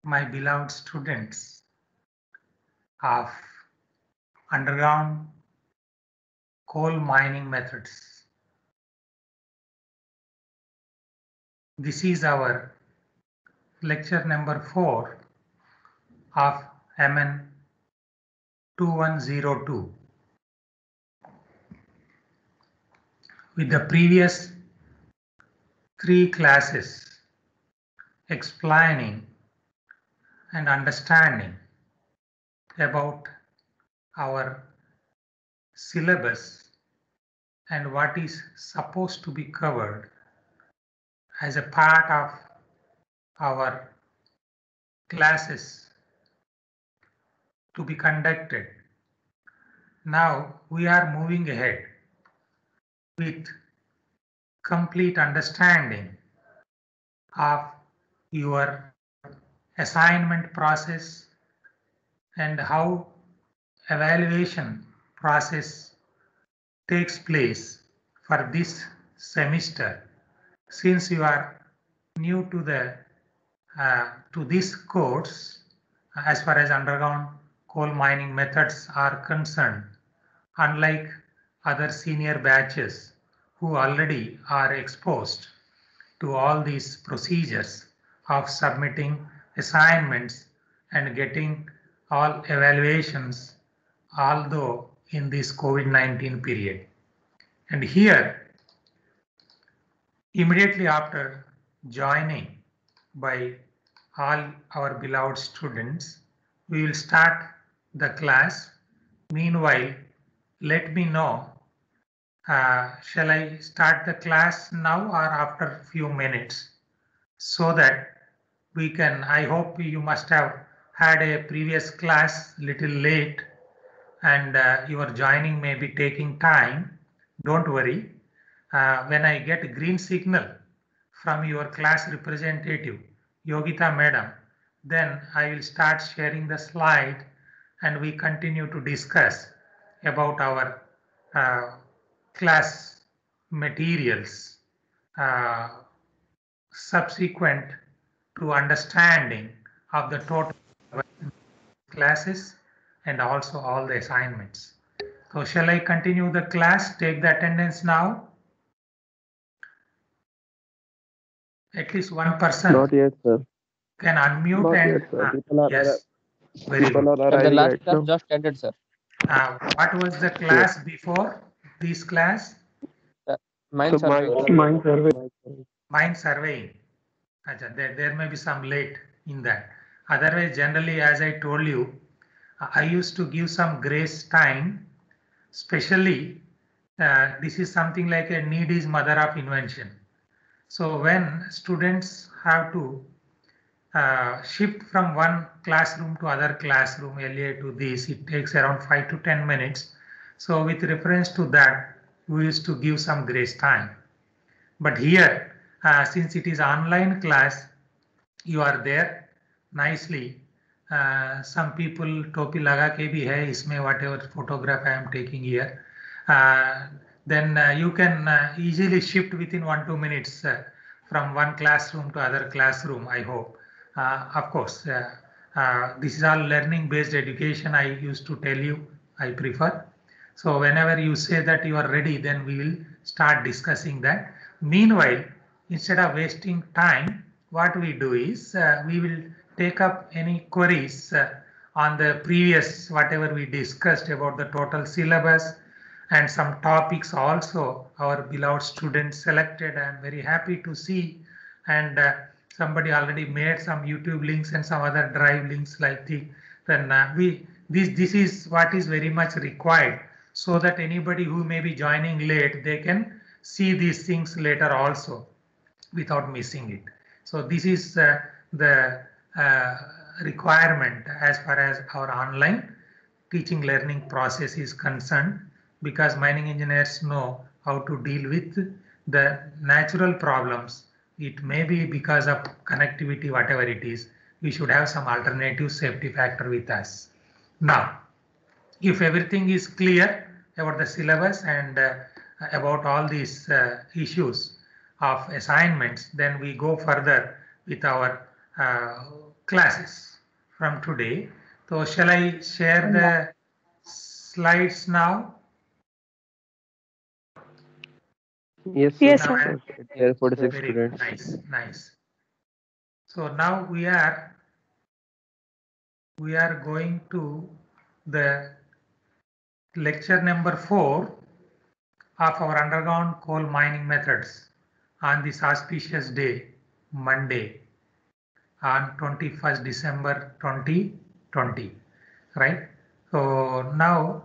my beloved students of underground coal mining methods. This is our lecture number 4 of MN 2102. With the previous 3 classes explaining and understanding about our syllabus and what is supposed to be covered as a part of our classes to be conducted. Now we are moving ahead with complete understanding of your assignment process and how evaluation process takes place for this semester. Since you are new to this course, as far as underground coal mining methods are concerned, unlike other senior batches who already are exposed to all these procedures of submitting assignments and getting all evaluations, although in this COVID-19 period. And here, immediately after joining by all our beloved students, we will start the class. Meanwhile, let me know, shall I start the class now or after a few minutes, so that we can, I hope you must have had a previous class little late and your joining may be taking time. Don't worry. When I get a green signal from your class representative, Yogita Madam, then I will start sharing the slide and we continue to discuss about our class materials subsequent to understanding of the total classes and also all the assignments. So shall I continue the class? Take the attendance now. At least one person Not yet, sir. can unmute Not and yet, sir. People are yes, very good. people are Sir, the arriving last right class now. just ended, sir. What was the class before this class? Mine So surveying, sir. mine survey. Mind surveying. There may be some late in that. Otherwise, generally, as I told you, I used to give some grace time, especially this is something like a need is mother of invention. So when students have to shift from one classroom to other classroom, LA to this, it takes around 5 to 10 minutes. So with reference to that, we used to give some grace time. But here, since it is online class, you are there nicely. Some people topi laga ke bhi hai isme, whatever photograph I am taking here. Then you can easily shift within 1-2 minutes from one classroom to other classroom, I hope. Of course, this is all learning based education. I used to tell you I prefer. So whenever you say that you are ready, then we will start discussing that. Meanwhile, instead of wasting time, what we do is we will take up any queries on the previous whatever we discussed about the total syllabus and some topics also our beloved students selected. I am very happy to see, and somebody already made some YouTube links and some other drive links like the then this is what is very much required, so that anybody who may be joining late, they can see these things later also without missing it. So this is the uh, requirement as far as our online teaching learning process is concerned, because mining engineers know how to deal with the natural problems. It may be because of connectivity, whatever it is, we should have some alternative safety factor with us. Now, if everything is clear about the syllabus and about all these issues of assignments, then we go further with our classes from today. So shall I share the slides now? Yes, sir. Yes, Now, sir. There are 46 very good, students. nice, nice. So now we are going to the lecture number 4 of our underground coal mining methods on this auspicious day, Monday, on 21st December 2020, right? So now,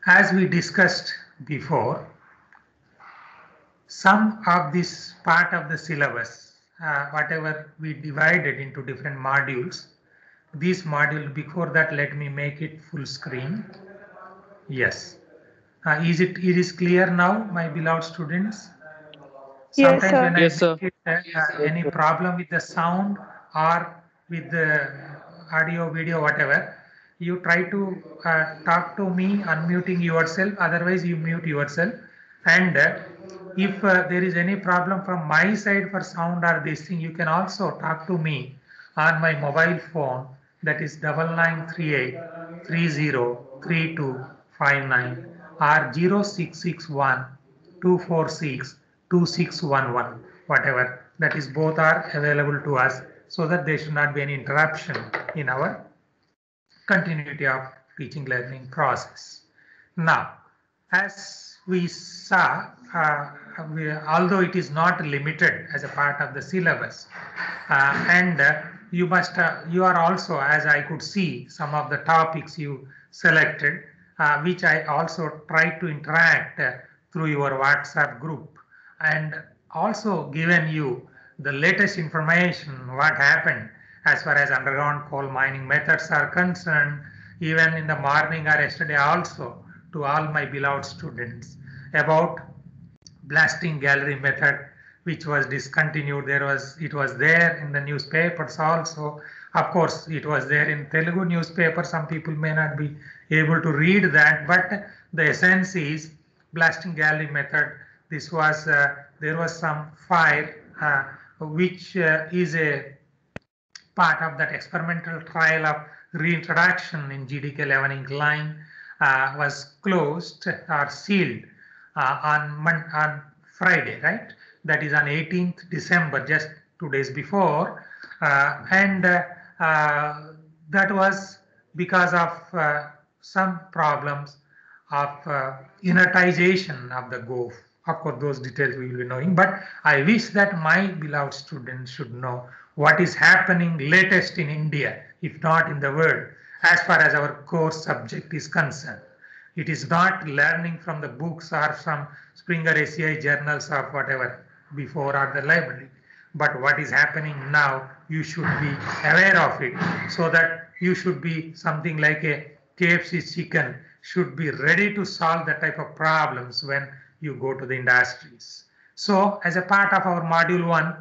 as we discussed before, some of this part of the syllabus, whatever we divided into different modules, this module, before that, let me make it full screen. Yes. It is clear now, my beloved students? Yes, Sometimes sir. when I Yes, make sir. it Yes, any sir. problem with the sound or with the audio, video, whatever, you try to talk to me, unmuting yourself. Otherwise, you mute yourself. And if there is any problem from my side for sound or this thing, you can also talk to me on my mobile phone. That is 9938303259 or 0661 246 2611, whatever. That is, both are available to us, so that there should not be any interruption in our continuity of teaching learning process. Now, as we saw, although it is not limited as a part of the syllabus, and you are also, as I could see, some of the topics you selected, which I also tried to interact through your WhatsApp group, and also given you the latest information, what happened as far as underground coal mining methods are concerned, even in the morning or yesterday also, to all my beloved students, about blasting gallery method, which was discontinued. It was there in the newspapers also. Of course, it was there in Telugu newspaper. Some people may not be able to read that, but the essence is blasting gallery method. This was there was some fire, which is a part of that experimental trial of reintroduction in GDK 11 incline, was closed or sealed on Friday, right? That is on 18th December, just 2 days before. And that was because of some problems of inertization of the GOF. Of course, those details we will be knowing, but I wish that my beloved students should know what is happening latest in India, if not in the world, as far as our core subject is concerned. It is not learning from the books or from Springer ACI journals or whatever before or the library. But what is happening now, you should be aware of it, so that you should be something like a KFC chicken, should be ready to solve that type of problems when you go to the industries. So as a part of our module 1,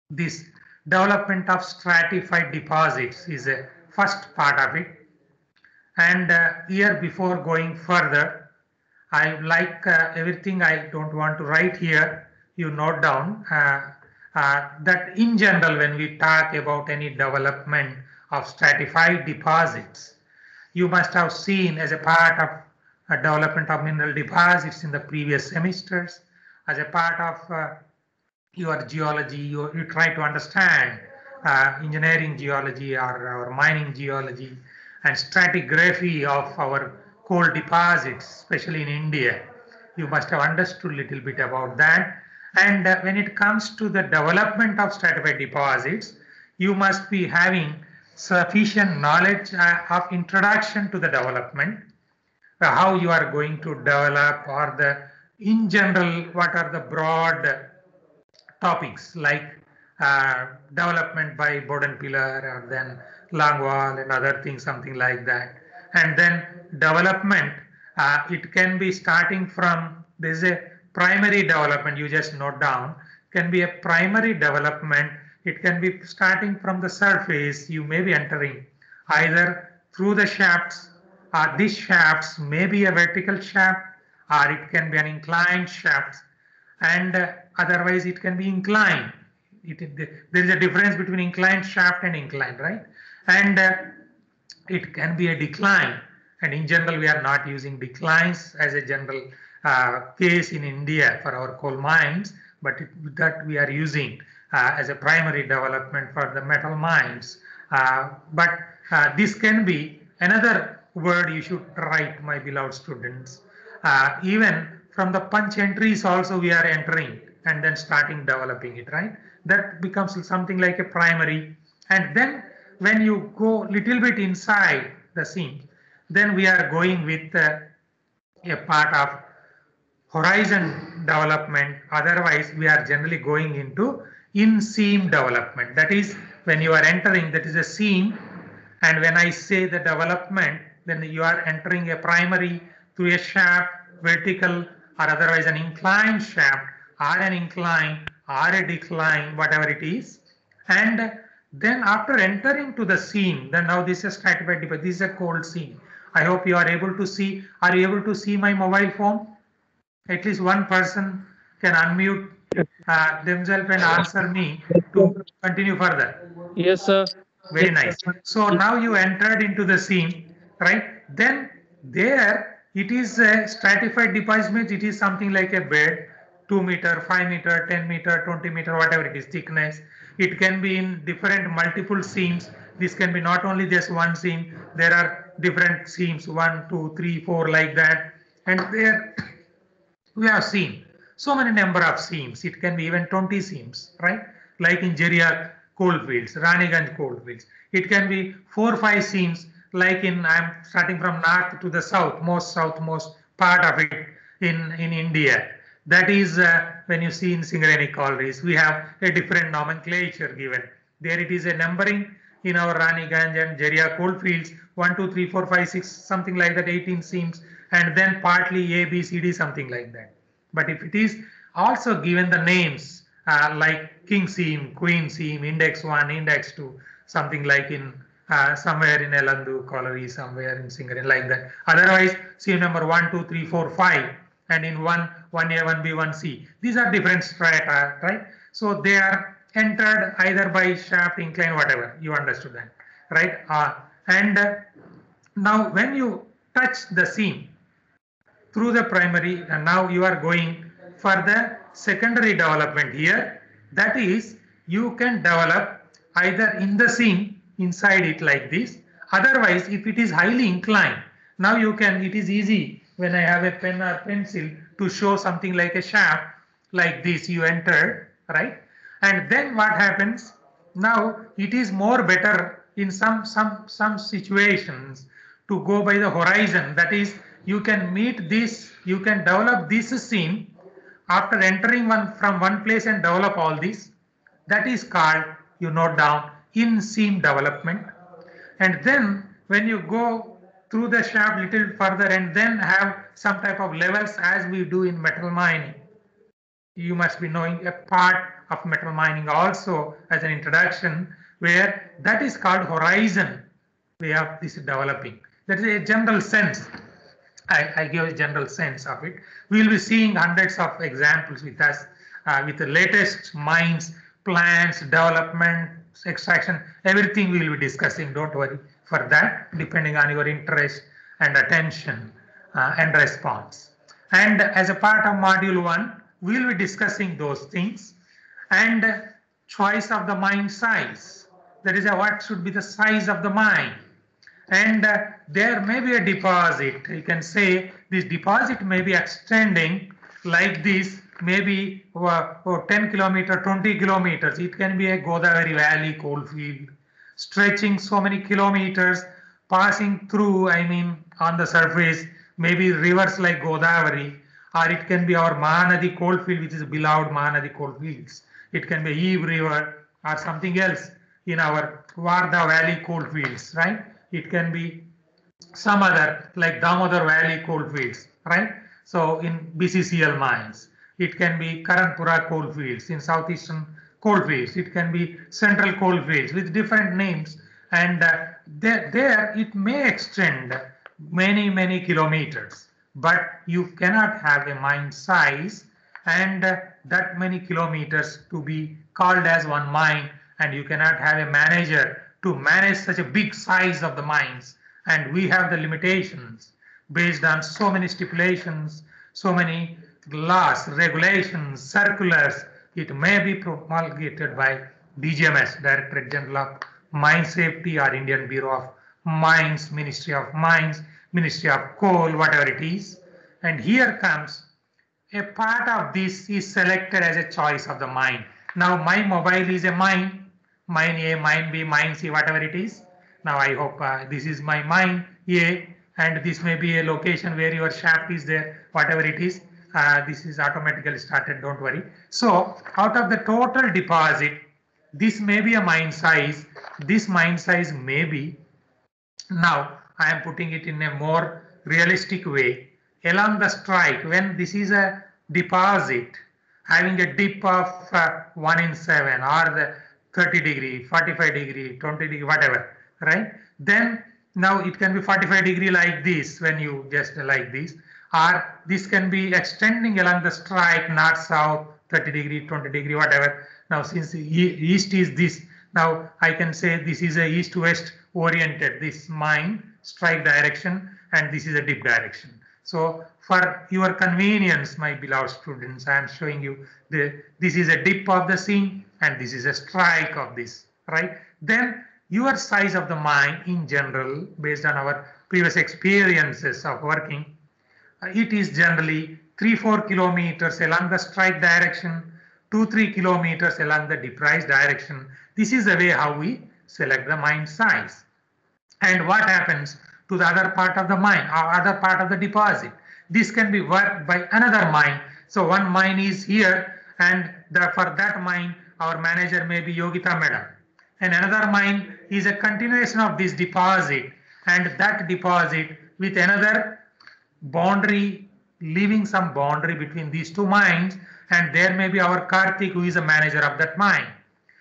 this development of stratified deposits is a first part of it. And here, before going further, I like everything I don't want to write here, you note down that in general, when we talk about any development of stratified deposits, you must have seen as a part of development of mineral deposits in the previous semesters, as a part of your geology, you try to understand engineering geology or mining geology and stratigraphy of our coal deposits, especially in India. You must have understood a little bit about that. And when it comes to the development of stratified deposits, you must be having sufficient knowledge of introduction to the development, how you are going to develop, or the in general what are the broad topics like development by Bowden pillar or then Longwall and other things, something like that. And then development, it can be starting from, there's a primary development, you just note down, can be a primary development. It can be starting from the surface. You may be entering either through the shafts, these shafts may be a vertical shaft, or it can be an inclined shaft, and otherwise it can be inclined. there is a difference between inclined shaft and inclined, right? And it can be a decline. And in general, we are not using declines as a general case in India for our coal mines, but that we are using as a primary development for the metal mines. But this can be another word you should write, my beloved students. Even from the punch entries also we are entering and then starting developing it, right? That becomes something like a primary. And then when you go little bit inside the seam, then we are going with a part of horizon development. Otherwise, we are generally going into in-seam development. That is, when you are entering, that is a seam. And when I say the development, then you are entering a primary through a shaft, vertical, or otherwise an inclined shaft, or an incline, or a decline, whatever it is. And then after entering to the seam, then now this is stratified deposit. This is a cold seam. I hope you are able to see. Are you able to see my mobile phone? At least one person can unmute themselves and answer me to continue further. Yes, sir. Very nice. So now you entered into the seam, right? Then there it is a stratified deposit. It is something like a bed, 2 meter, 5 meter, 10 meter, 20 meter, whatever it is, thickness. It can be in different multiple seams. This can be not only just one seam. There are different seams, 1, 2, 3, 4, like that. And there we have seen so many number of seams. It can be even 20 seams, right? Like in Jeria coalfields, Raniganj coalfields. It can be 4 or 5 seams, like in, I'm starting from north to the southmost part of it in India. That is when you see in Singareni collieries, we have a different nomenclature given. There it is a numbering in our Raniganj and Jeria coalfields, 1, 2, 3, 4, 5, 6, something like that, 18 seams, and then partly A, B, C, D, something like that. But if it is also given the names like king seam, queen seam, index 1, index 2, something like in somewhere in Elandu colliery, somewhere in Singareni, like that. Otherwise, seam number 1, 2, 3, 4, 5, and in 1A, 1B, 1C. These are different strata, right? So they are entered either by shaft, incline, whatever. You understood that, right? Now when you touch the seam through the primary, and now you are going for the secondary development here. That is, you can develop either in the seam inside it like this. Otherwise, if it is highly inclined, now you can, it is easy when I have a pen or pencil to show something like a shaft like this you entered, right? And then what happens? Now it is more better in some situations to go by the horizon. That is, you can meet this, you can develop this seam after entering from one place and develop all this. That is called, you note down, in seam development. And then when you go through the shaft little further and then have some type of levels as we do in metal mining. You must be knowing a part of metal mining also as an introduction, where that is called horizon way of this developing. That is a general sense. I give a general sense of it. We will be seeing hundreds of examples with us, with the latest mines, plans, development, extraction, everything we will be discussing. Don't worry for that, depending on your interest and attention and response. And as a part of module 1, we will be discussing those things. And choice of the mine size. That is, what should be the size of the mine. And there may be a deposit. You can say this deposit may be extending like this, maybe 10 kilometers, 20 kilometers. It can be a Godavari Valley coalfield, stretching so many kilometers, passing through, I mean, on the surface, maybe rivers like Godavari, or it can be our Mahanadi coalfield, which is beloved Mahanadi coalfields. It can be Eve River or something else in our Wardha Valley coalfields, right? It can be some other like Damodar Valley coalfields, right? So in BCCL mines, it can be Karanpura coalfields in southeastern coalfields. It can be central coalfields with different names, and there it may extend many kilometers, but you cannot have a mine size, and that many kilometers to be called as one mine, and you cannot have a manager to manage such a big size of the mines. And we have the limitations based on so many stipulations, so many laws, regulations, circulars. It may be promulgated by DGMS, Directorate General of Mine Safety, or Indian Bureau of Mines, Ministry of Mines, Ministry of Coal, whatever it is. And here comes a part of this is selected as a choice of the mine. Now my mobile is a mine, mine A, mine B, mine C, whatever it is. Now I hope this is my mine A, and this may be a location where your shaft is there, whatever it is. This is automatically started, don't worry. So out of the total deposit, this may be a mine size. This mine size may be, now I am putting it in a more realistic way. Along the strike, when this is a deposit having a dip of 1 in 7 or the 30 degree, 45 degree, 20 degree, whatever, right? Then now it can be 45 degree like this when you just like this, or this can be extending along the strike, north, south, 30 degree, 20 degree, whatever. Now since east is this, now I can say this is a east-west oriented, this mine strike direction, and this is a dip direction. So for your convenience, my beloved students, I am showing you this is a dip of the scene and this is a strike of this, right? Then your size of the mine in general, based on our previous experiences of working, it is generally 3-4 kilometers along the strike direction, 2-3 kilometers along the dip rise direction. This is the way how we select the mine size. And what happens to the other part of the mine or other part of the deposit? This can be worked by another mine. So one mine is here, and for that mine, our manager may be Yogita Madam. And another mine is a continuation of this deposit, and that deposit with another boundary, leaving some boundary between these two mines, and there may be our Karthik, who is a manager of that mine.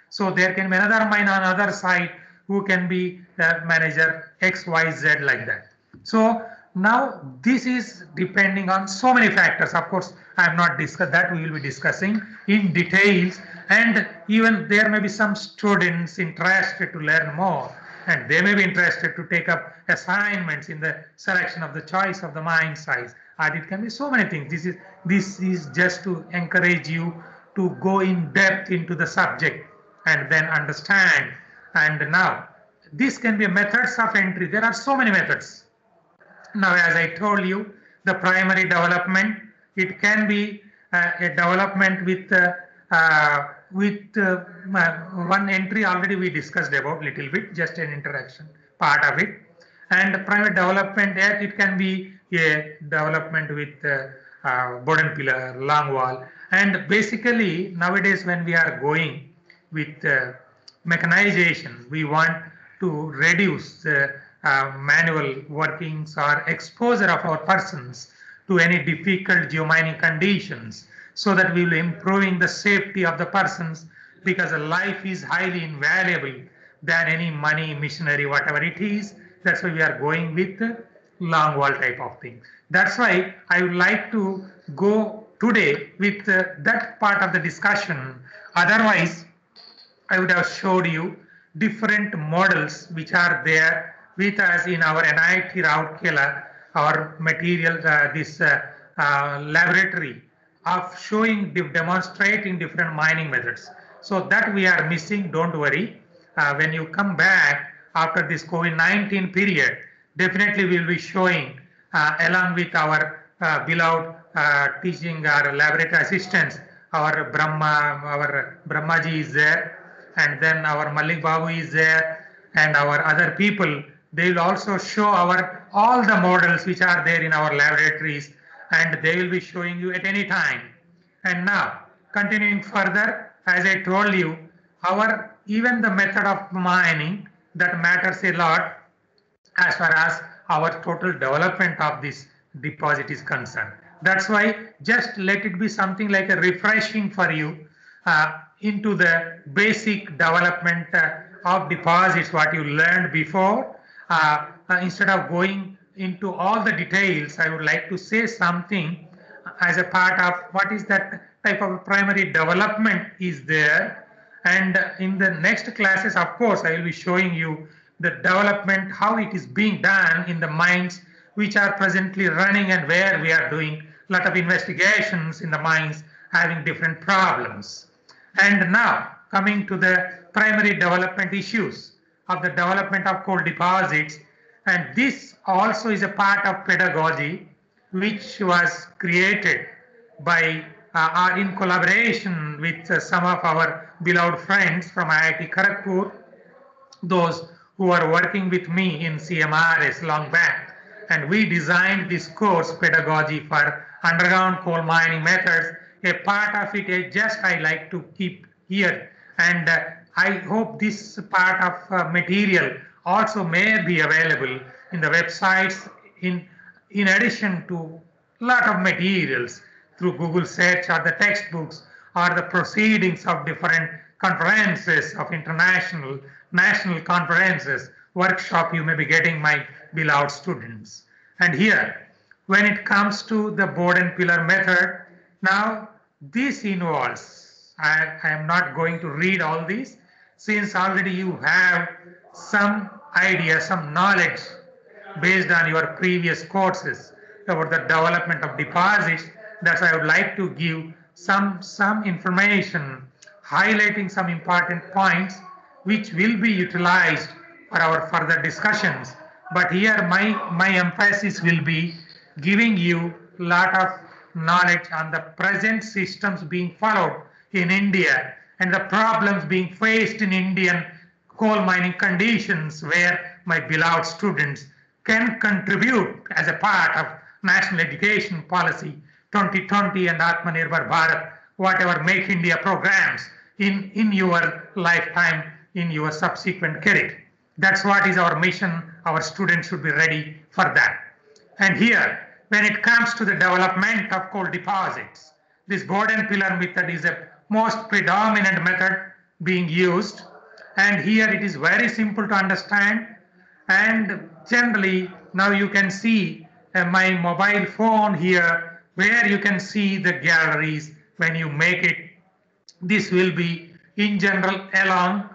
So there can be another mine on other side who can be the manager X, Y, Z, like that. So now this is depending on so many factors. Of course, I have not discussed that. We will be discussing in details, and even there may be some students interested to learn more, and they may be interested to take up assignments in the selection of the choice of the mine size. And it can be so many things. This is just to encourage you to go in depth into the subject and then understand. And now this can be methods of entry. There are so many methods. Now, as I told you, the primary development, it can be a development with one entry already we discussed about little bit, just an introduction part of it. And primary development, it can be a development with wooden pillar, long wall. And basically nowadays when we are going with mechanization, we want to reduce the manual workings or exposure of our persons to any difficult geomining conditions, so that we will improving the safety of the persons, because a life is highly invaluable than any money, machinery, whatever it is. That's why we are going with long wall type of thing. That's why I would like to go today with that part of the discussion. Otherwise, I would have showed you different models which are there with us in our NIT Rourkela, our material, laboratory of showing, demonstrating different mining methods. So that we are missing, don't worry. When you come back after this COVID-19 period, definitely we will be showing along with our beloved teaching our laboratory assistants, our Brahmaji is there, and then our Malik Babu is there, and our other people. They will also show all the models which are there in our laboratories, and they will be showing you at any time. And now, continuing further, as I told you, even the method of mining, that matters a lot as far as our total development of this deposit is concerned. That's why just let it be something like a refreshing for you into the basic development of deposits, what you learned before. Instead of going into all the details, I would like to say something as a part of what is that type of primary development is there. And in the next classes, of course, I will be showing you the development, how it is being done in the mines which are presently running and where we are doing a lot of investigations in the mines having different problems. And now coming to the primary development issues of the development of coal deposits, and this also is a part of pedagogy which was created by in collaboration with some of our beloved friends from IIT Kharagpur, those who are working with me in CMRS long back. And we designed this course, Pedagogy for Underground Coal Mining Methods. A part of it, just I like to keep here. And I hope this part of material also may be available in the websites in addition to a lot of materials through Google search or the textbooks or the proceedings of different conferences of international, national conferences, workshop you may be getting, my beloved students. And here, when it comes to the board and pillar method, now this involves, I am not going to read all these, since already you have some idea, some knowledge based on your previous courses about the development of deposits. That's why I would like to give some information highlighting some important points which will be utilized for our further discussions. But here my emphasis will be giving you a lot of knowledge on the present systems being followed in India and the problems being faced in Indian coal mining conditions, where my beloved students can contribute as a part of National Education Policy 2020 and Atmanirbhar Bharat, whatever Make India programs in your lifetime, in your subsequent career. That's what is our mission. Our students should be ready for that. And here, when it comes to the development of coal deposits, this board and pillar method is a most predominant method being used. And here it is very simple to understand. And generally, now you can see my mobile phone here, where you can see the galleries when you make it. This will be in general along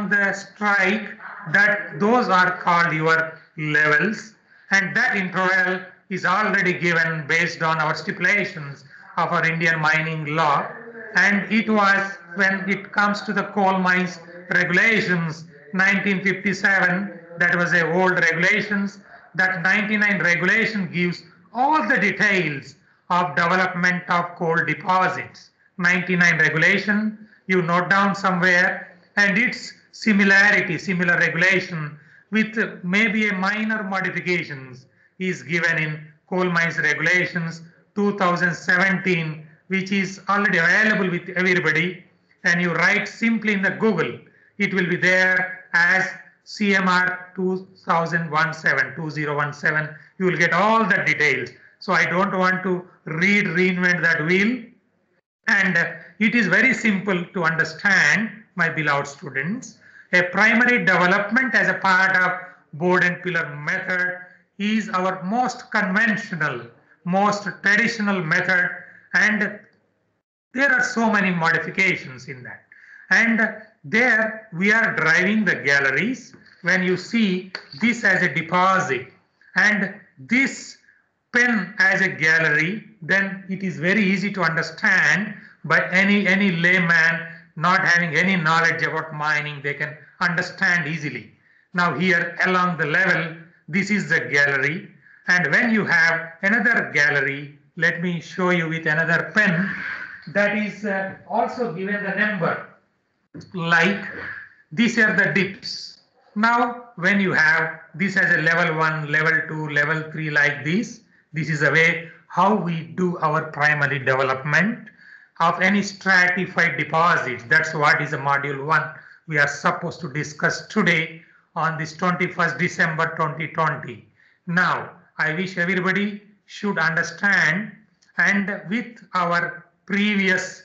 the strike, that those are called your levels, and that interval is already given based on our stipulations of our Indian mining law. And it was, when it comes to the coal mines regulations 1957, that was a old regulations. That 99 regulation gives all the details of development of coal deposits. 99 regulation, you note down somewhere, and its similar regulation with maybe a minor modifications is given in coal mines regulations 2017, which is already available with everybody. And you write simply in the Google, it will be there as CMR 2017. You will get all the details. So I don't want to reinvent that wheel. And it is very simple to understand, my beloved students. A primary development as a part of board and pillar method is our most conventional, most traditional method, and there are so many modifications in that. And there we are driving the galleries. When you see this as a deposit and this pen as a gallery, then it is very easy to understand by any layman not having any knowledge about mining. They can understand easily. Now here along the level, this is the gallery, and when you have another gallery, let me show you with another pen, that is also given the number, like these are the dips. Now when you have this as a level 1, level 2, level 3, like this is the way how we do our primary development of any stratified deposits. That's what is a module 1 we are supposed to discuss today on this 21st December 2020. Now I wish everybody should understand, and with our previous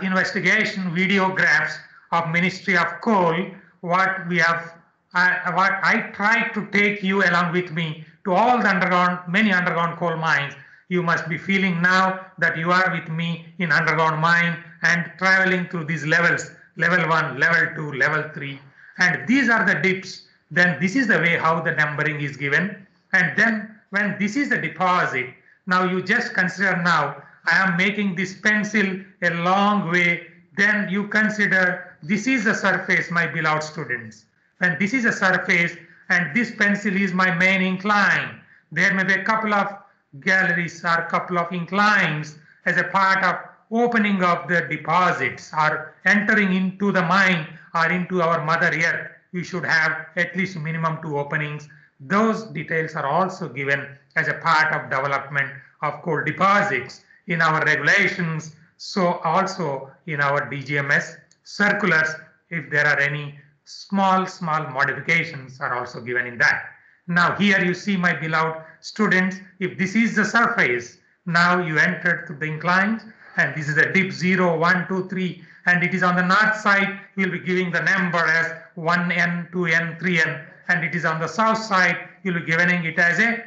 investigation videographs of Ministry of Coal, what we have, what I tried to take you along with me to all the many underground coal mines You must be feeling now that you are with me in underground mine and traveling through these levels, level 1, level 2, level 3. And these are the dips. Then this is the way how the numbering is given. And then when this is the deposit, now you just consider now, I am making this pencil a long way. Then you consider this is the surface, my beloved students. When this is a surface and this pencil is my main incline, there may be a couple of galleries or a couple of inclines as a part of opening of the deposits or entering into the mine or into our mother earth. We should have at least minimum 2 openings. Those details are also given as a part of development of coal deposits in our regulations. So also in our DGMS circulars, if there are any small modifications are also given in that. Now here you see, my beloved students, if this is the surface, now you entered through the inclines and this is a dip 0, 1, 2, 3, and it is on the north side, we will be giving the number as 1n, 2n, 3n, and it is on the south side, you will be giving it as a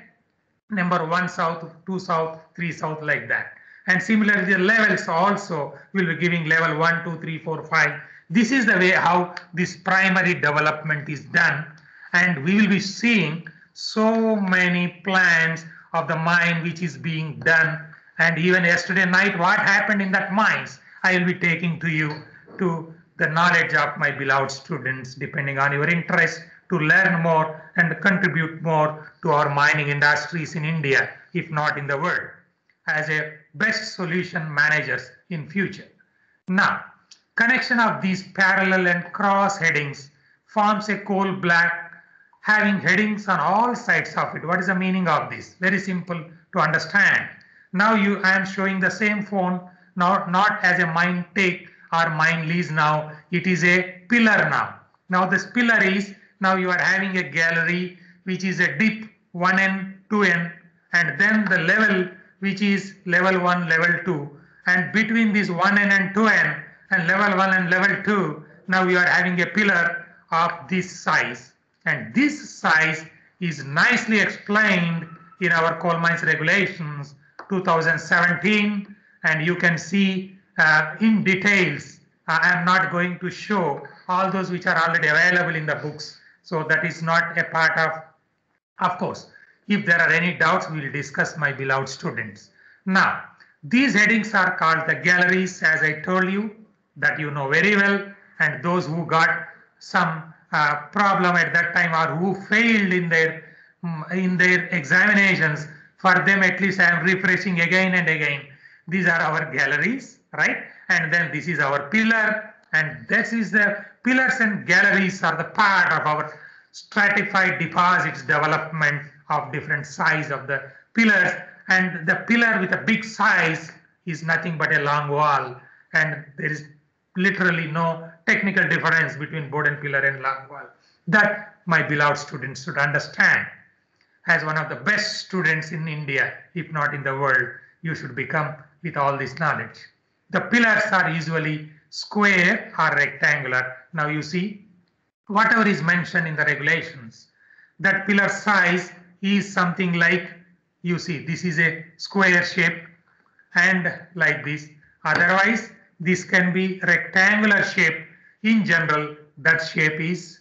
number 1 south, 2 south, 3 south, like that. And similarly, the levels also will be giving level 1, 2, 3, 4, 5. This is the way how this primary development is done. And we will be seeing so many plans of the mine which is being done. And even yesterday night, what happened in that mines, I will be taking to you to the knowledge of my beloved students, depending on your interest to learn more and contribute more to our mining industries in India, if not in the world, as a best solution managers in future. Now, connection of these parallel and cross headings forms a coal black having headings on all sides of it. What is the meaning of this? Very simple to understand. Now I am showing the same phone, not as a mine take or mine lease now. It is a pillar now. Now this pillar is, now you are having a gallery which is a dip 1n, 2n, and then the level which is level 1, level 2. And between this 1n and 2n and level 1 and level 2, now you are having a pillar of this size. And this size is nicely explained in our coal mines regulations 2017, and you can see in details. I am not going to show all those which are already available in the books, so that is not a part of course. If there are any doubts, we will discuss, my beloved students. Now, these headings are called the galleries, as I told you, that you know very well, and those who got some problem at that time or who failed in their examinations, for them at least I am refreshing again and again. These are our galleries, right? And then this is our pillar, and this is the pillars and galleries are the part of our stratified deposits development of different size of the pillars. And the pillar with a big size is nothing but a long wall, and there is literally no technical difference between board and pillar and long wall. That my beloved students should understand. As one of the best students in India, if not in the world, you should become with all this knowledge. The pillars are usually square or rectangular. Now you see, whatever is mentioned in the regulations, that pillar size is something like, you see, this is a square shape and like this. Otherwise, this can be rectangular shape. In general, that shape is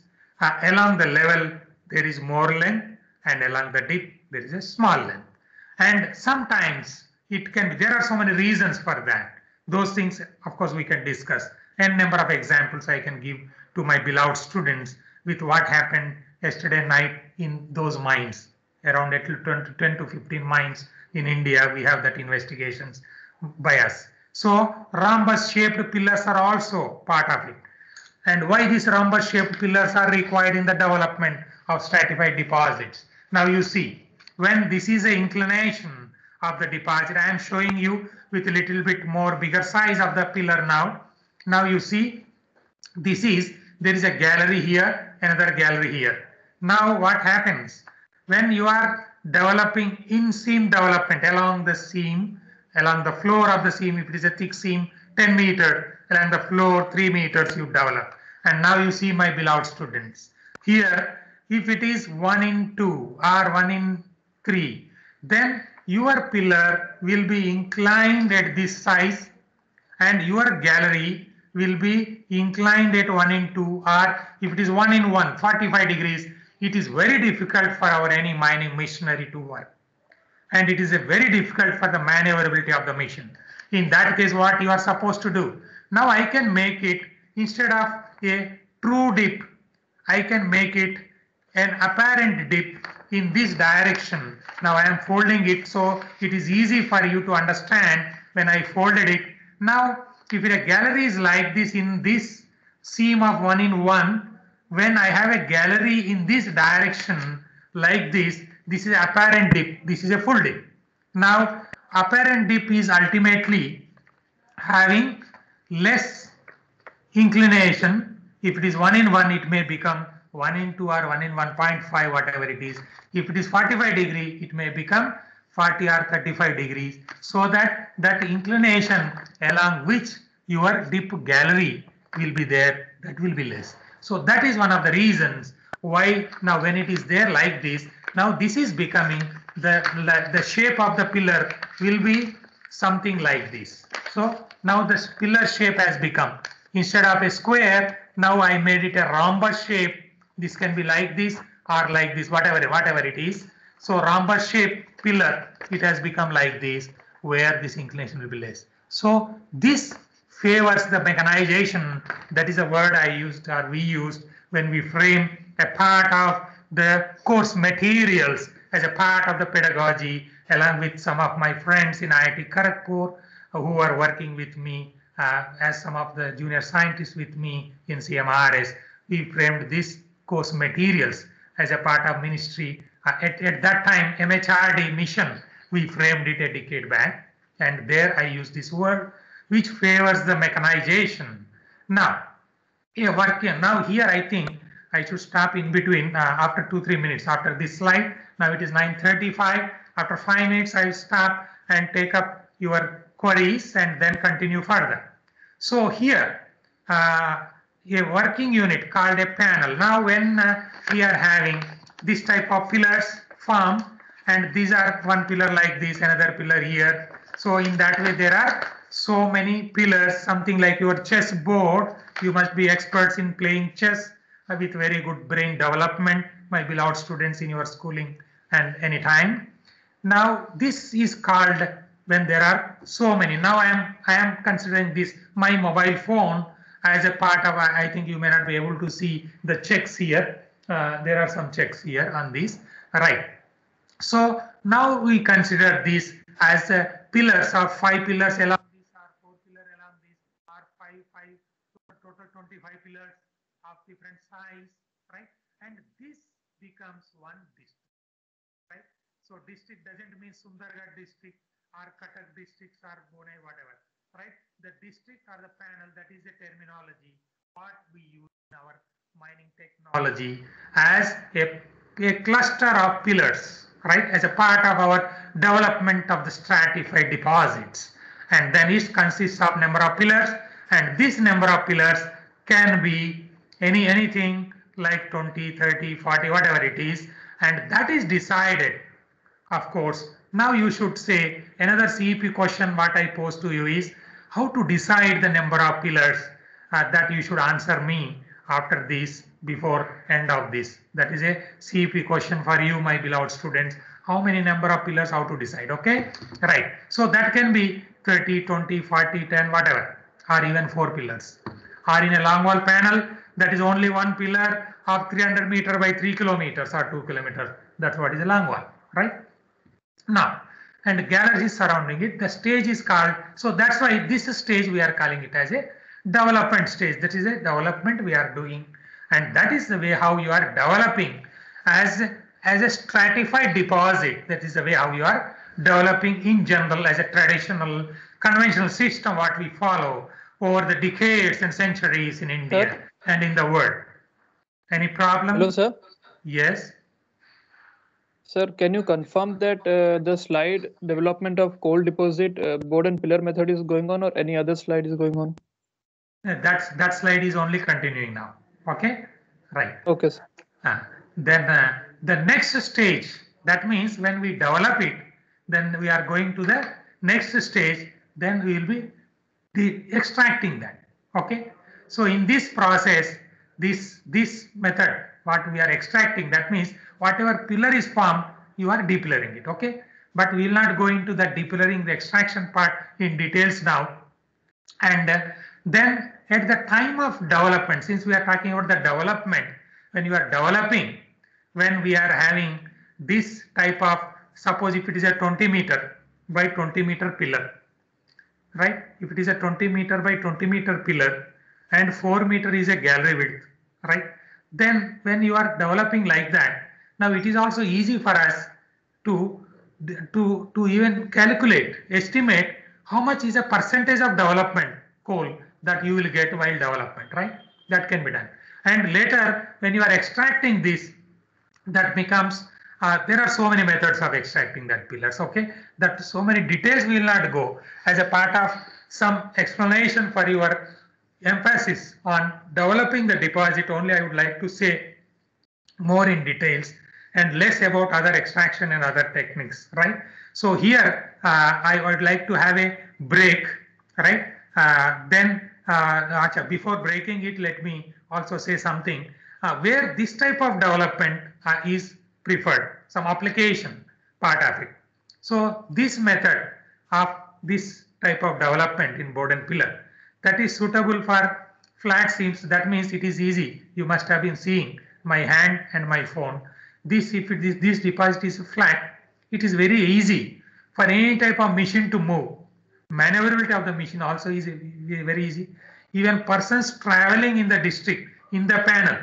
along the level there is more length, and along the dip there is a small length. And sometimes it can be, there are so many reasons for that. Those things, of course, we can discuss. N number of examples I can give to my beloved students with what happened yesterday night in those mines. Around 10 to 15 mines in India, we have that investigations by us. So rhombus shaped pillars are also part of it. And why these rhombus shaped pillars are required in the development of stratified deposits? Now you see, when this is the inclination of the deposit, I am showing you with a little bit more bigger size of the pillar now. Now you see, there is a gallery here, another gallery here. Now what happens? When you are developing in-seam development along the seam, along the floor of the seam, if it is a thick seam, 10 meters, along the floor, 3 meters you develop. And now you see, my beloved students, here, if it is 1 in 2 or 1 in 3, then your pillar will be inclined at this size and your gallery will be inclined at 1 in 2, or if it is 1 in 1, 45 degrees, it is very difficult for our any mining machinery to work. And it is a very difficult for the maneuverability of the machine. In that case, what you are supposed to do? Now I can make it, instead of a true dip, I can make it an apparent dip in this direction. Now I am folding it so it is easy for you to understand when I folded it. Now if a gallery is like this in this seam of 1 in 1, when I have a gallery in this direction like this is apparent dip, this is a full dip. Now apparent dip is ultimately having less inclination. If it is 1 in 1, it may become 1 in 2 or 1 in 1.5, whatever it is. If it is 45 degree, it may become 40 or 35 degrees, so that that inclination along which your dip gallery will be there, that will be less. So that is one of the reasons why now when it is there like this, now this is becoming the shape of the pillar will be something like this. So now the pillar shape has become, instead of a square, now I made it a rhombus shape. This can be like this or like this, whatever it is. So rhombus shape pillar, it has become like this, where this inclination will be less. So this favors the mechanization. That is a word I used, or we used, when we frame a part of the course materials as a part of the pedagogy, along with some of my friends in IIT Kharagpur who are working with me as some of the junior scientists with me in CMRS. We framed this course materials as a part of ministry. At that time, MHRD mission, we framed it a decade back, and there I use this word which favors the mechanization. Now, now here I think I should stop in between after 2-3 minutes after this slide. Now it is 9:35. After 5 minutes, I will stop and take up your queries and then continue further. So here, a working unit called a panel. Now when we are having this type of pillars formed, and these are one pillar like this, another pillar here. So in that way there are so many pillars, something like your chess board. You must be experts in playing chess with very good brain development, my beloved students in your schooling and any time. Now this is called when there are so many. Now I am considering this my mobile phone as a part of, I think you may not be able to see the checks here. There are some checks here on this, right? So now we consider this as pillars, or 5 pillars along this, or 4 pillars along this, or 5 total 25 pillars of different size, right? And this becomes one district, right? So district doesn't mean Sundargarh district or Cuttack districts or Pune, whatever, right? The district or the panel, that is a terminology what we use in our mining technology as a cluster of pillars, right, as a part of our development of the stratified deposits. And then it consists of number of pillars, and this number of pillars can be anything like 20, 30, 40, whatever it is, and that is decided, of course. Now you should say, another CEP question what I pose to you is how to decide the number of pillars that you should answer me after this, before end of this. That is a CEP question for you, my beloved students. How many number of pillars, how to decide, okay? Right. So that can be 30, 20, 40, 10, whatever, or even 4 pillars. Or in a long wall panel, that is only one pillar of 300 meter by 3 kilometers or 2 kilometers. That's what is a long wall, right? Now, and gallery is surrounding it. The stage is called, so that's why this stage we are calling it as a development stage. That is a development we are doing, and that is the way how you are developing as a stratified deposit. That is the way how you are developing in general as a traditional conventional system what we follow over the decades and centuries in India and in the world. Any problem? Hello, sir. Yes. Sir, can you confirm that the slide development of coal deposit board and pillar method is going on, or any other slide is going on? That slide is only continuing now. Okay, right. Okay, sir. Then the next stage, that means when we develop it, then we are going to the next stage, then we will be extracting that. Okay. So in this process, this method, what we are extracting, that means whatever pillar is formed, you are depulering it. Okay. But we will not go into the depulering, the extraction part in details now. And then at the time of development, since we are talking about the development, when you are developing, when we are having this type of, suppose if it is a 20 meter by 20 meter pillar, right? If it is a 20 meter by 20 meter pillar and 4 meter is a gallery width, right? Then when you are developing like that, now it is also easy for us to even calculate, estimate how much is a percentage of development coal that you will get while development, right? That can be done. And later when you are extracting this, that becomes, there are so many methods of extracting that pillars, okay? That so many details will not go. As a part of some explanation for your emphasis on developing the deposit, only I would like to say more in details and less about other extraction and other techniques, right? So here I would like to have a break, right? Before breaking it, let me also say something where this type of development is preferred, some application part of it. So this method of this type of development in board and pillar, that is suitable for flat seams. That means it is easy. You must have been seeing my hand and my phone. This, if it is, this deposit is flat, it is very easy for any type of machine to move. Maneuverability of the machine also is very easy. Even persons traveling in the district, in the panel,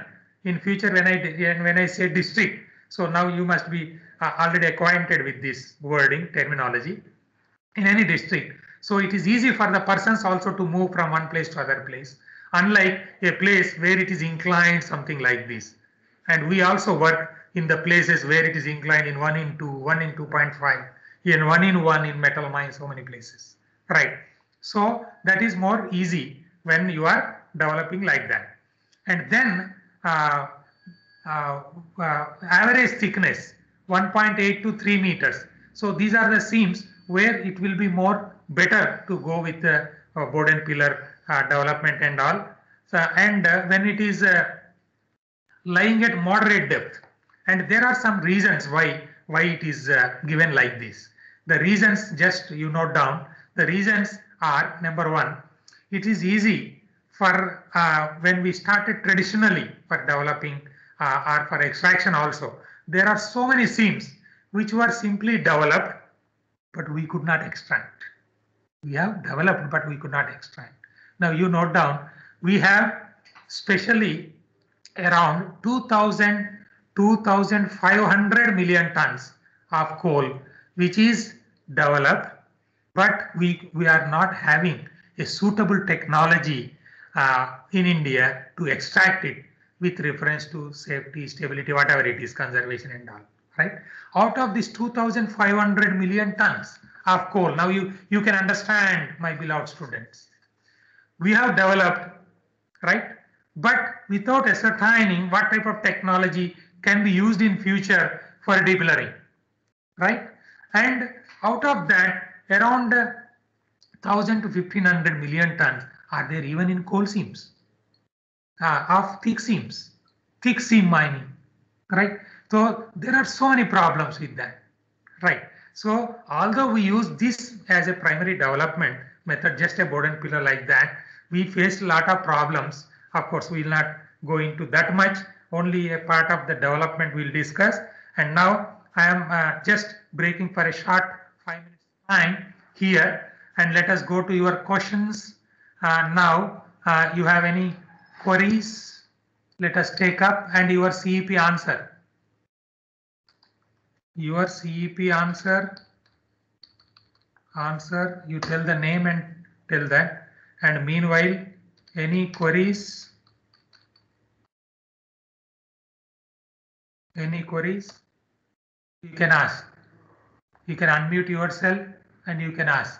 in future when I say district, so now you must be already acquainted with this wording terminology, in any district. So it is easy for the persons also to move from one place to other place, unlike a place where it is inclined, something like this. And we also work in the places where it is inclined in 1 in 2, 1 in 2.5, in 1 in 1 in metal mines, so many places, right? So that is more easy when you are developing like that. And then average thickness 1.8 to 3 meters. So these are the seams where it will be more better to go with the board and pillar development and all. So, and when it is lying at moderate depth, and there are some reasons why it is given like this. The reasons, just you note down, the reasons are, number one, it is easy for when we started traditionally for developing or for extraction also, there are so many seams which were simply developed but we could not extract. We have developed but we could not extract. Now you note down, we have specially around 2,500 million tons of coal which is developed, but we are not having a suitable technology in India to extract it with reference to safety, stability, whatever it is, conservation and all, right? Out of this 2,500 million tons of coal, now you can understand, my beloved students, we have developed, right? But without ascertaining what type of technology can be used in future for depulering, right? And out of that, around 1,000 to 1,500 million tons are there even in coal seams, of thick seams, thick seam mining, right? So there are so many problems with that, right? So although we use this as a primary development method, just a board and pillar like that, we face a lot of problems. Of course, we will not go into that much, only a part of the development we'll discuss. And now I am just breaking for a short 5 minutes time here, and let us go to your questions. Now, you have any queries? Let us take up, and your CEP answer. Your CEP answer, you tell the name and tell that. And meanwhile, any queries? Any queries? You can ask. You can unmute yourself and you can ask.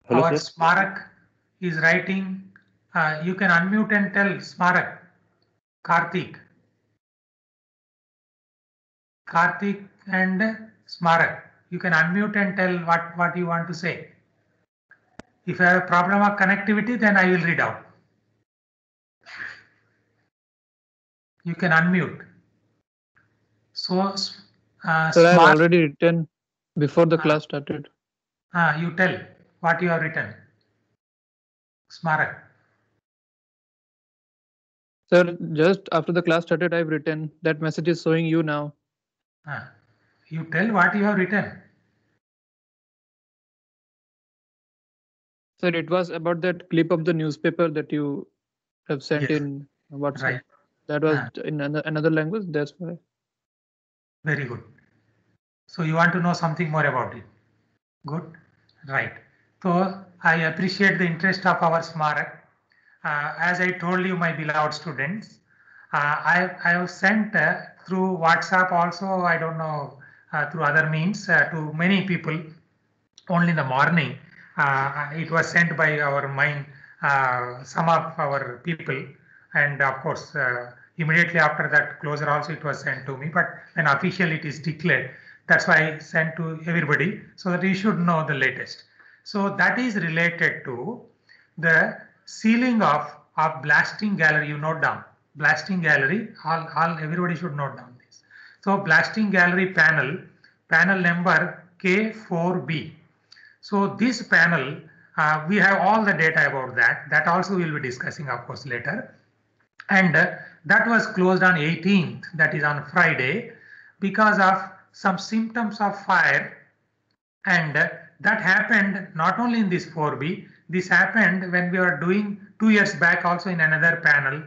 Hello, Our sir. Smarak is writing. You can unmute and tell Smarak. Karthik. Karthik and Smarak. You can unmute and tell what you want to say. If I have a problem of connectivity, then I will read out. You can unmute. So, Sir, I have Smarak, already written before the class started. you tell what you have written. Smarak. Sir, just after the class started, I've written that message is showing you now. You tell what you have written. Sir, it was about that clip of the newspaper that you have sent Yes. in WhatsApp. Right. That was in another language. That's why. Very good. So you want to know something more about it. Good. Right. So I appreciate the interest of our Smarak. As I told you, my beloved students, I have sent through WhatsApp also, I don't know, through other means to many people only in the morning. It was sent by our some of our people, and of course, immediately after that closure also it was sent to me. But when officially it is declared, that's why I sent to everybody so that you should know the latest. So that is related to the sealing of blasting gallery. You note down blasting gallery. All everybody should note down this. So blasting gallery panel number K4B. So this panel, we have all the data about that. That also we'll be discussing, of course, later. And that was closed on 18th, that is on Friday, because of some symptoms of fire. And that happened not only in this 4B, this happened when we were doing 2 years back also in another panel,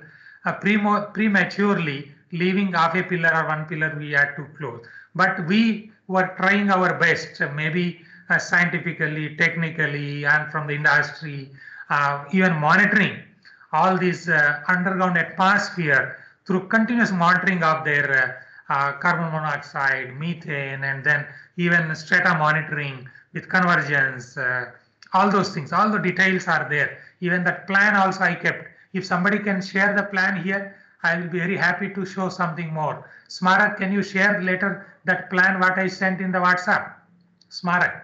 prematurely leaving half a pillar or one pillar we had to close. But we were trying our best, maybe scientifically, technically, and from the industry, even monitoring all this underground atmosphere through continuous monitoring of their carbon monoxide, methane, and then even strata monitoring with convergence, all those things, all the details are there. Even that plan also I kept. If somebody can share the plan here, I will be very happy to show something more. Smarak, can you share later that plan what I sent in the WhatsApp? Smarak,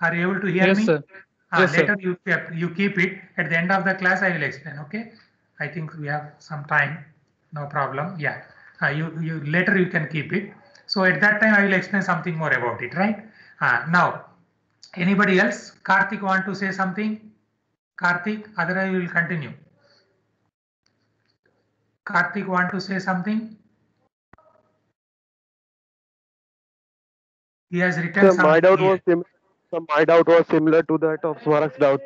are you able to hear me? Yes, sir. Yes, later sir. you keep it. At the end of the class, I will explain. Okay. I think we have some time. No problem. Yeah. You later you can keep it. So at that time, I will explain something more about it. Right. Now, anybody else? Karthik want to say something? Karthik, otherwise we will continue. Karthik want to say something? He has written Sir, my something doubt here. was similar. My doubt was similar to that of Smarak's doubt.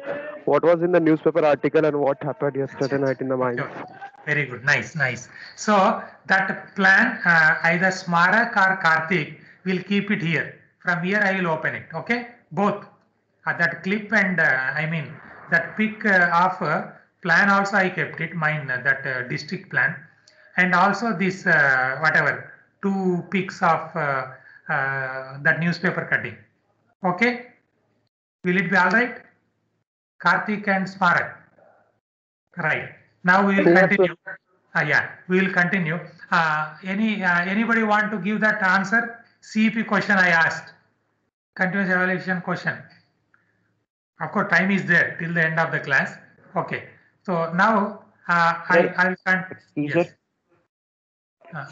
What was in the newspaper article and what happened yesterday night in the mines? Okay. Very good. Nice, nice. So that plan, either Smarak or Karthik will keep it here. From here, I will open it. Okay, both that clip and I mean that pic of plan also I kept it. Mine that district plan, and also this whatever 2 pics of that newspaper cutting. Okay, will it be all right? Karthik and Smarak. Right. Now we will Yes, continue. Yeah, we will continue. Anybody want to give that answer? CEP question I asked. Continuous evaluation question. Of course, time is there till the end of the class. Okay. So now I will. Yes.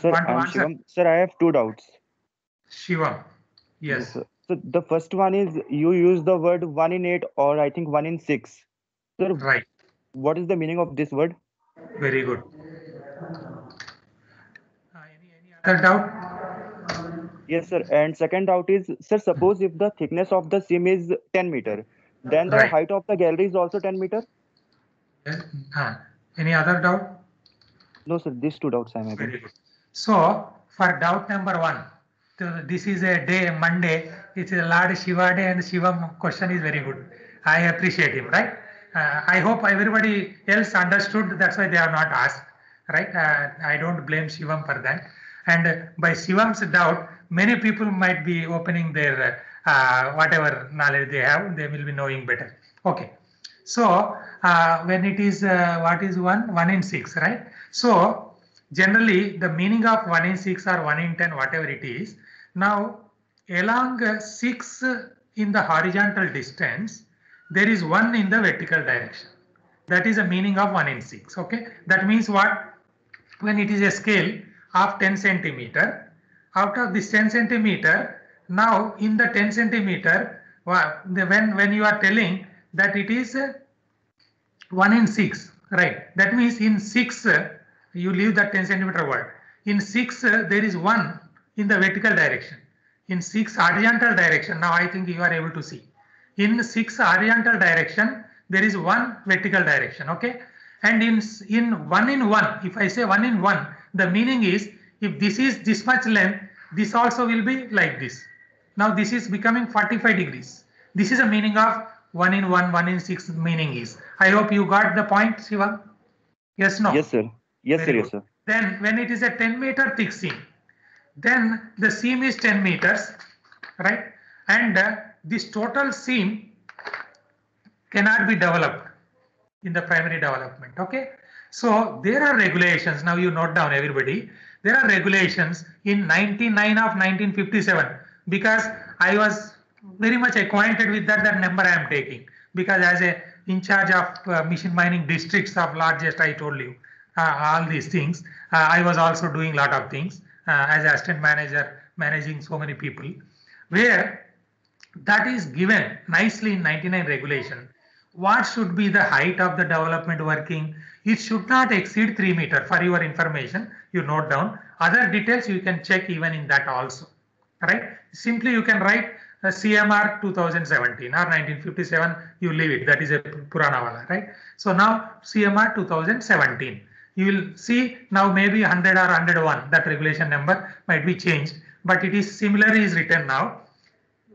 Sir, Want to I'm answer? Shivam. Sir, I have two doubts. Shivam. Yes. Sir. So the first one is you use the word 1 in 8 or I think 1 in 6. Sir, Right. what is the meaning of this word? Very good. Any other doubt? Yes, sir. And second doubt is, sir, suppose if the thickness of the seam is 10 meter, then the Right. height of the gallery is also 10 meter? Yes. Any other doubt? No, sir. These two doubts I'm having. Very good. So for doubt number 1, this is a day, Monday. It's a Lord Shiva day, and Shivam question is very good. I appreciate him, right? I hope everybody else understood. That's why they are not asked, right? I don't blame Shivam for that. And by Shivam's doubt, many people might be opening their whatever knowledge they have. They will be knowing better. Okay. So when it is what is 1 in 6, right? So generally the meaning of 1 in 6 or 1 in 10, whatever it is. Now, along 6 in the horizontal distance, there is 1 in the vertical direction. That is the meaning of 1 in 6. Okay, that means what? When it is a scale of 10 centimeter, out of this 10 centimeter, now in the 10 centimeter, when you are telling that it is 1 in 6, right? That means in 6, you leave that 10 centimeter word. In 6, there is 1 in the vertical direction. In 6 horizontal direction, now I think you are able to see. In 6 horizontal direction, there is 1 vertical direction, okay? And in 1 in 1, if I say 1 in 1, the meaning is if this is this much length, this also will be like this. Now this is becoming 45 degrees. This is the meaning of 1 in 1, 1 in 6 meaning is. I hope you got the point, Shiva. Yes, no? Yes, sir. Yes, Very sir. good. Yes, sir. Then when it is a 10-meter thick seam, then the seam is 10 meters, right? And this total seam cannot be developed in the primary development, okay? So there are regulations. Now you note down, everybody. There are regulations in 99 of 1957, because I was very much acquainted with that number I am taking, because as a in charge of machine mining districts of largest, I told you all these things. I was also doing a lot of things as assistant manager, managing so many people, where that is given nicely in 99 regulation. What should be the height of the development working? It should not exceed 3 meters. For your information, you note down. Other details you can check even in that also, right? Simply you can write CMR 2017 or 1957, you leave it. That is a Purana wala, right? So now CMR 2017. You will see now maybe 100 or 101, that regulation number might be changed, but it is similarly is written now.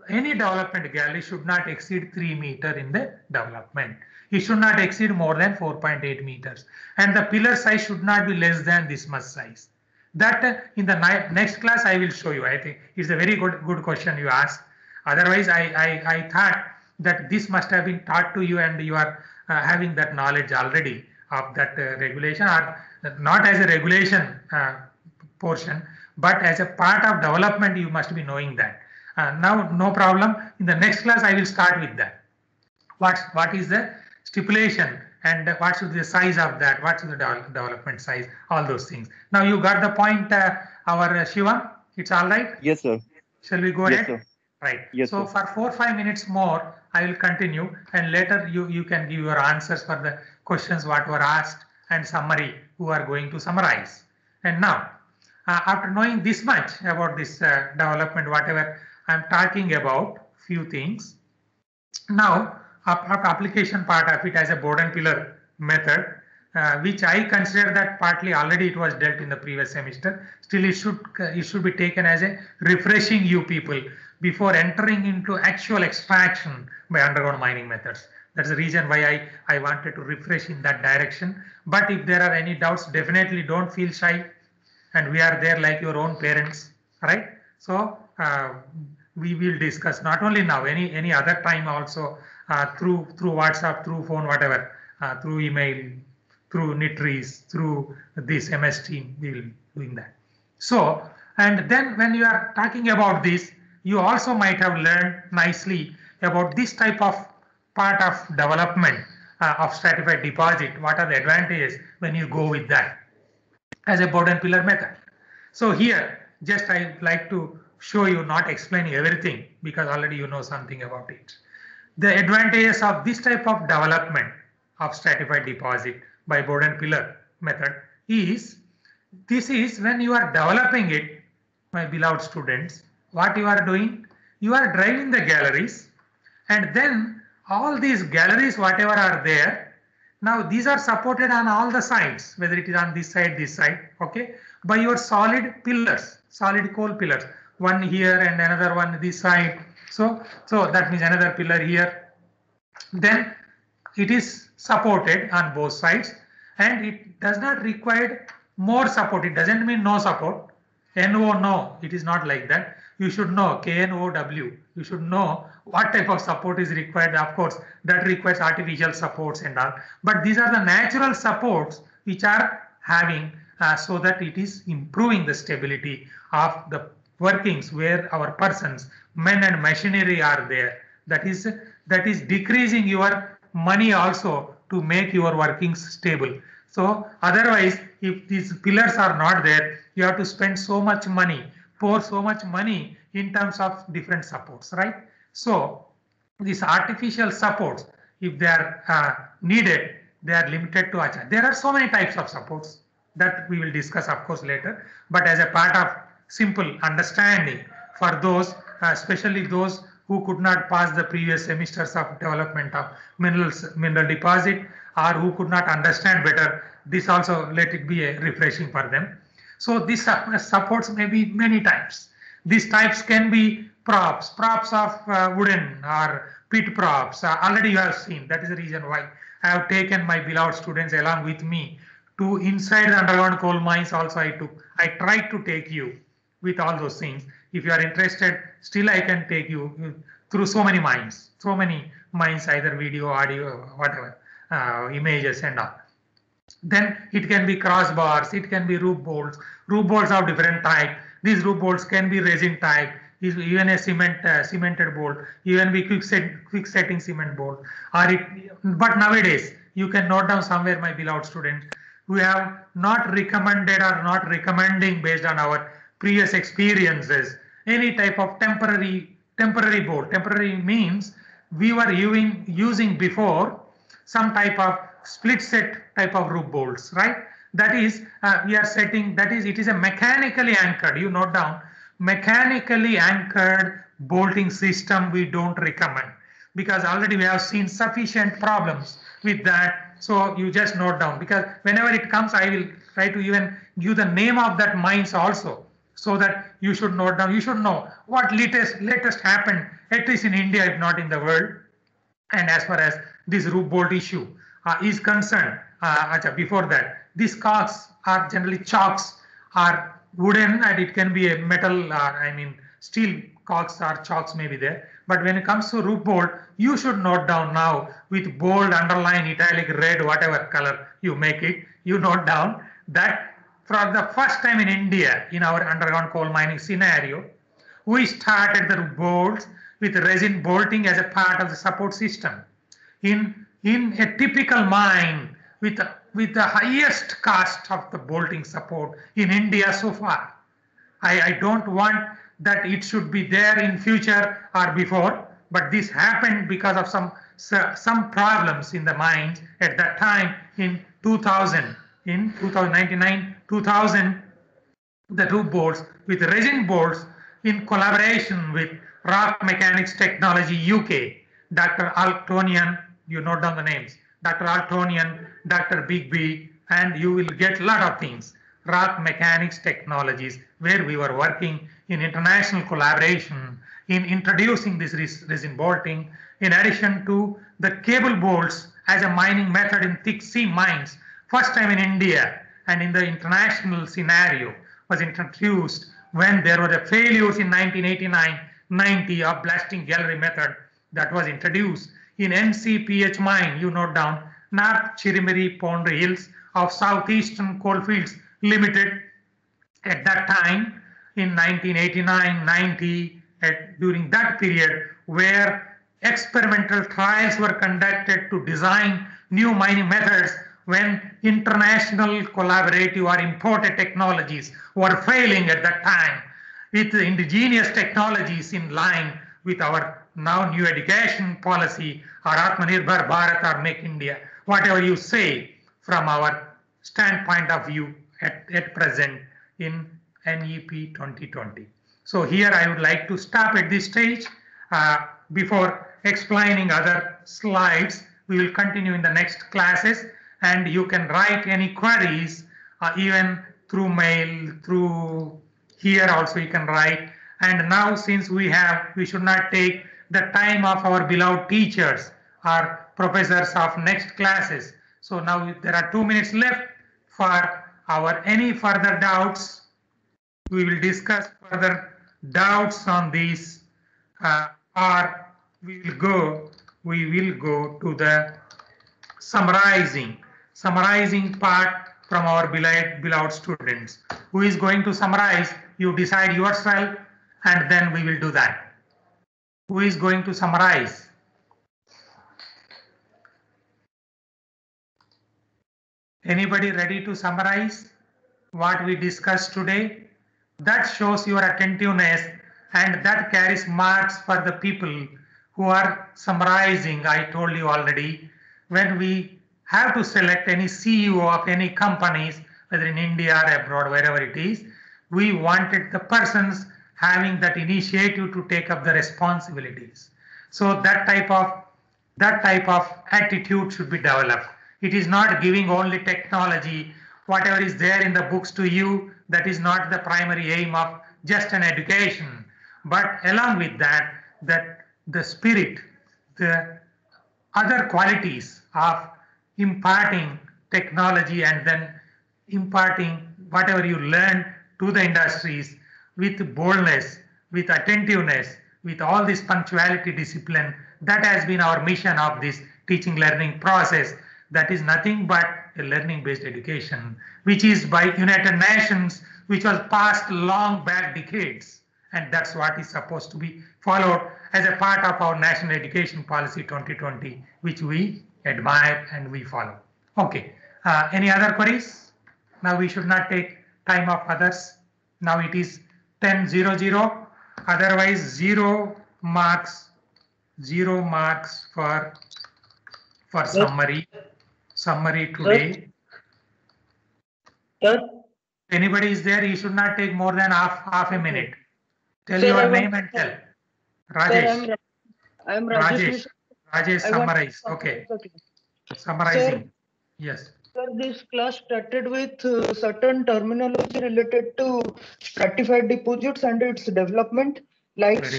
Any development gallery should not exceed 3 meters in the development. It should not exceed more than 4.8 meters. And the pillar size should not be less than this much size. That in the next class I will show you. I think it's a very good question you asked. Otherwise, I thought that this must have been taught to you and you are having that knowledge already of that regulation, or not as a regulation portion, but as a part of development you must be knowing that. Now, no problem. In the next class, I will start with that. What is the stipulation and what should be the size of that? What is the development size? All those things. Now, you got the point, our Shiva? It's all right? Yes, sir. Shall we go Yes, ahead? sir. Right. Yes, so sir. for 4-5 minutes more, I will continue, and later you can give your answers for the questions what were asked and summary who are going to summarize. And now, after knowing this much about this development, whatever I'm talking about, few things. Now, application part of it as a board and pillar method, which I consider that partly already it was dealt in the previous semester. Still, it should be taken as a refreshing you people before entering into actual extraction by underground mining methods. That's the reason why I wanted to refresh in that direction. But if there are any doubts, definitely don't feel shy, and we are there like your own parents, right? So we will discuss not only now, any other time also, through WhatsApp, through phone, whatever, through email, through NITRIS, through this MS Team, we will be doing that. So, and then when you are talking about this, you also might have learned nicely about this type of part of development of stratified deposit. What are the advantages when you go with that as a board and pillar method? So here, just I like to show you, not explaining everything because already you know something about it. The advantages of this type of development of stratified deposit by board and pillar method is, this is when you are developing it, my beloved students, what you are doing, you are driving the galleries, and then all these galleries, whatever are there, now these are supported on all the sides, whether it is on this side, okay, by your solid pillars, solid coal pillars, one here and another one this side. So that means another pillar here. Then it is supported on both sides, and it does not require more support. It doesn't mean no support. NO, no, it is not like that. You should know KNOW. You should know what type of support is required. Of course, that requires artificial supports and all. But these are the natural supports which are having so that it is improving the stability of the workings where our persons, men and machinery are there. That is decreasing your money also to make your workings stable. So otherwise, if these pillars are not there, you have to spend so much money, pour so much money in terms of different supports, right? So these artificial supports, if they are needed, they are limited to Acha. There are so many types of supports that we will discuss, of course, later. But as a part of simple understanding for those, especially those who could not pass the previous semesters of development of mineral deposit, or who could not understand better, this also let it be a refreshing for them. So these supports may be many types. These types can be props of wooden or pit props. Already you have seen. That is the reason why I have taken my beloved students along with me to inside the underground coal mines. Also, I tried to take you with all those things. If you are interested, still I can take you through so many mines, either video, audio, whatever, images and all. Then it can be crossbars, it can be roof bolts. Roof bolts of different type. These roof bolts can be resin type, even a cemented bolt, even be quick setting cement bolt. But nowadays you can note down somewhere, my beloved students, we have not recommended or not recommending based on our previous experiences any type of temporary bolt. Temporary means we were using before some type of split set type of roof bolts, right? That is, we are setting, that is, it is a mechanically anchored, you note down, mechanically anchored bolting system we don't recommend, because already we have seen sufficient problems with that. So you just note down, because whenever it comes, I will try to even give the name of that mines also, so that you should note down, you should know what latest happened, at least in India, if not in the world. And as far as this roof bolt issue is concerned, before that, these cocks are generally chocks, are wooden, and it can be a metal, steel cocks or chocks may be there. But when it comes to roof bolt, you should note down now with bold, underline, italic, red, whatever color you make it, you note down that for the first time in India, in our underground coal mining scenario, we started the roof bolts with resin bolting as a part of the support system. In a typical mine with the highest cost of the bolting support in India so far. I don't want that it should be there in future or before, but this happened because of some problems in the mines at that time in 2000, in 1999, 2000, the roof bolts with resin bolts in collaboration with Rock Mechanics Technology UK, Dr. Altonian, you note down the names, Dr. Altonian, Dr. Bigby, and you will get a lot of things. Rock Mechanics Technologies, where we were working in international collaboration in introducing this resin bolting, in addition to the cable bolts as a mining method in thick seam mines, first time in India and in the international scenario was introduced when there were the failures in 1989-90 of blasting gallery method that was introduced in NCPH mine, you note down, North Chirimiri Pondry Hills of Southeastern Coalfields Limited at that time in 1989-90, during that period where experimental trials were conducted to design new mining methods when international collaborative or imported technologies were failing at that time, with indigenous technologies in line with our now new education policy or Atmanirbhar Bharat or Make India, whatever you say from our standpoint of view at present in NEP 2020. So here I would like to stop at this stage. Before explaining other slides, we will continue in the next classes, and you can write any queries even through mail, through here also you can write. And now since we should not take the time of our beloved teachers or professors of next classes. So now there are 2 minutes left for our any further doubts. We will discuss further doubts on these, or we will go to the summarizing part from our beloved students. Who is going to summarize? You decide yourself, and then we will do that. Who is going to summarize? Anybody ready to summarize what we discussed today? That shows your attentiveness, and that carries marks for the people who are summarizing. I told you already, when we have to select any CEO of any companies, whether in India or abroad, wherever it is, we wanted the persons having that initiative to take up the responsibilities. So that type of attitude should be developed. It is not giving only technology, whatever is there in the books to you, that is not the primary aim of just an education. But along with that, the spirit, the other qualities of imparting technology and then imparting whatever you learn to the industries with boldness, with attentiveness, with all this punctuality discipline, that has been our mission of this teaching learning process. That is nothing but a learning based education, which is by United Nations, which was passed long back decades. And that's what is supposed to be followed as a part of our National Education Policy 2020, which we admire and we follow. Okay, any other queries? Now we should not take time of others. Now it is 10:00. Otherwise, 0 marks for summary today. Sir, Anybody is there? You should not take more than half a minute. Tell Sir, your name and tell. Rajesh. Sir, I am Rajesh. Rajesh, summarize. Okay. Summarizing. Yes. Sir, this class started with certain terminology related to stratified deposits and its development, like Very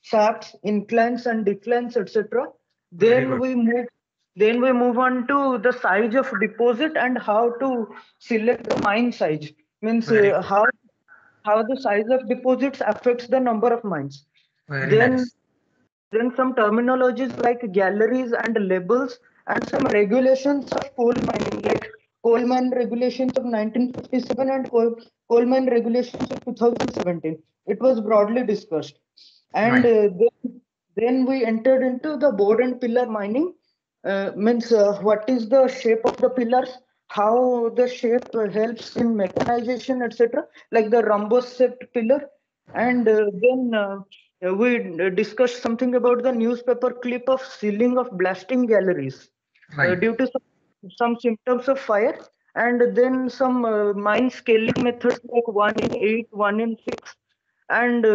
shafts, inclines and declines, etc. Very Then good. we move on to the size of deposit and how to select the mine size. Means Very good. how the size of deposits affects the number of mines. Very Then nice. some terminologies like galleries and labels, and some regulations of coal mining, like coal mine regulations of 1957 and coal mine regulations of 2017. It was broadly discussed. And Right. then we entered into the board and pillar mining. Means what is the shape of the pillars, how the shape helps in mechanization, etc., like the rhombus shaped pillar. And then we discussed something about the newspaper clip of ceiling of blasting galleries Right. due to some symptoms of fire. And then some mine scaling methods like 1 in 8, 1 in 6. And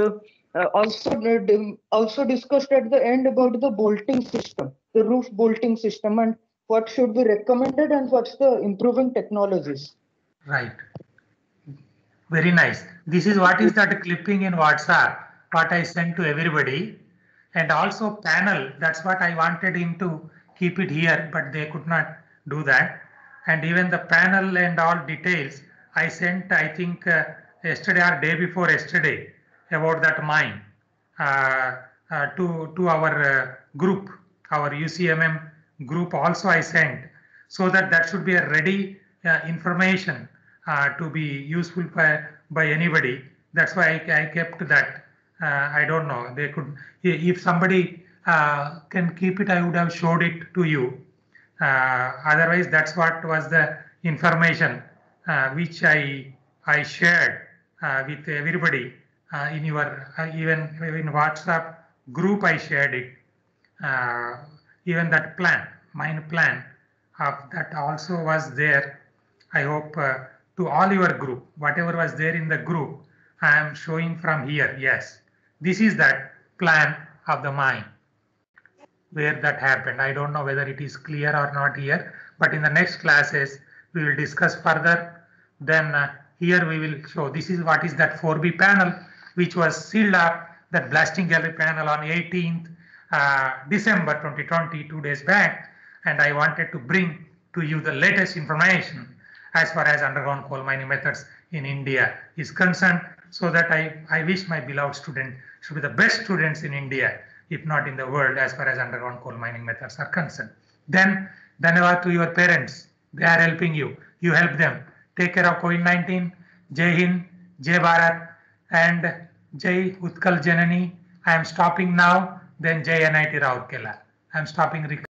also discussed at the end about the bolting system, the roof bolting system, and what should be recommended and what's the improving technologies. Right. Very nice. This is what is that clipping in WhatsApp, what I sent to everybody. And also panel, that's what I wanted him to keep it here, but they could not do that. And even the panel and all details, I sent, I think, yesterday or day before yesterday about that mine to our group, our UCMM group also I sent, so that should be a ready information to be useful by anybody. That's why I kept that. I don't know. They could, if somebody can keep it, I would have showed it to you. Otherwise, that's what was the information which I shared with everybody in your even in WhatsApp group. I shared it. Even that plan, mine plan of that also was there. I hope to all your group, whatever was there in the group, I am showing from here. Yes, this is that plan of the mine where that happened. I don't know whether it is clear or not here, but in the next classes we will discuss further. Then here we will show this is what is that 4B panel which was sealed up, that blasting gallery panel on 18th December 2020, 2 days back, and I wanted to bring to you the latest information as far as underground coal mining methods in India is concerned, so that I wish my beloved student should be the best students in India, if not in the world, as far as underground coal mining methods are concerned. Then, dhanyavad to your parents. They are helping you. you help them. Take care of COVID-19. Jai Hind, Jai Bharat, and Jai Utkal Janani. I am stopping now. Then Jai NIT Rourkela. I am stopping.